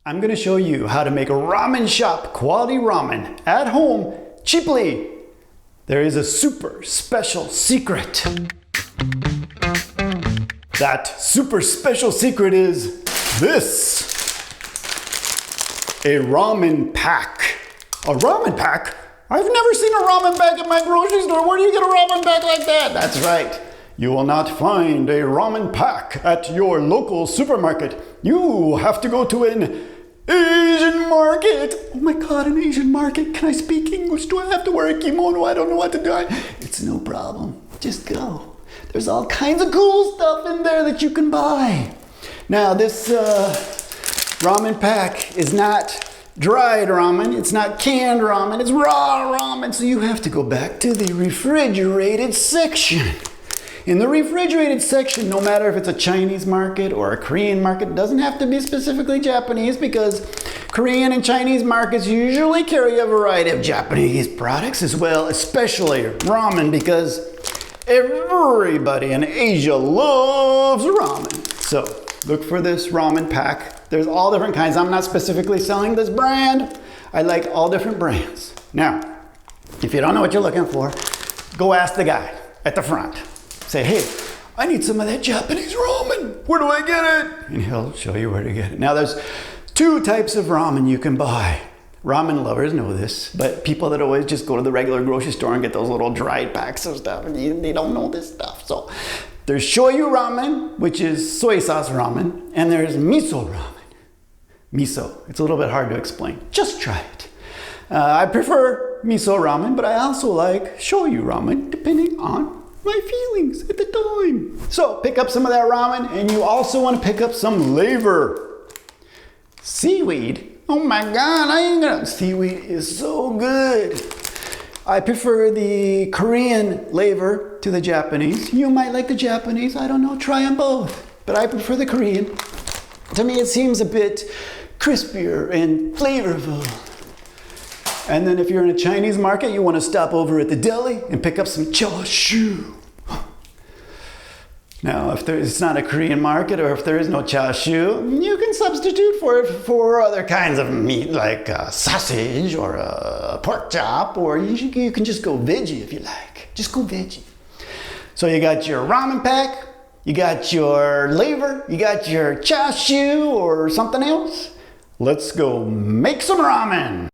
I'm going to show you how to make a Ramen Shop quality ramen at home cheaply. There is a super special secret. That super special secret is this. A ramen pack. A ramen pack? I've never seen a ramen pack at my grocery store. Where do you get a ramen pack like that? That's right. You will not find a ramen pack at your local supermarket. You have to go to an Asian market. Oh my God, an Asian market. Can I speak English? Do I have to wear a kimono? I don't know what to do. It's no problem. Just go. There's all kinds of cool stuff in there that you can buy. Now this ramen pack is not dried ramen. It's not canned ramen. It's raw ramen. So you have to go back to the refrigerated section. In the refrigerated section, no matter if it's a Chinese market or a Korean market, it doesn't have to be specifically Japanese because Korean and Chinese markets usually carry a variety of Japanese products as well, especially ramen because everybody in Asia loves ramen. So look for this ramen pack. There's all different kinds. I'm not specifically selling this brand. I like all different brands. Now, if you don't know what you're looking for, go ask the guy at the front. Say, hey, I need some of that Japanese ramen. Where do I get it? And he'll show you where to get it. Now there's two types of ramen you can buy. Ramen lovers know this, but people that always just go to the regular grocery store and get those little dried packs of stuff, and they don't know this stuff. So there's shoyu ramen, which is soy sauce ramen, and there's miso ramen. Miso, it's a little bit hard to explain. Just try it. I prefer miso ramen, but I also like shoyu ramen, depending on my feelings at the time. So pick up some of that ramen, and you also want to pick up some laver. Seaweed. Oh my God, seaweed is so good. I prefer the Korean laver to the Japanese. You might like the Japanese, I don't know, try them both. But I prefer the Korean. To me it seems a bit crispier and flavorful. And then if you're in a Chinese market, you want to stop over at the deli and pick up some chashu. Now, if it's not a Korean market or if there is no chashu, you can substitute for it for other kinds of meat like sausage or a pork chop, or you can just go veggie if you like. Just go veggie. So you got your ramen pack, you got your laver, you got your chashu or something else. Let's go make some ramen.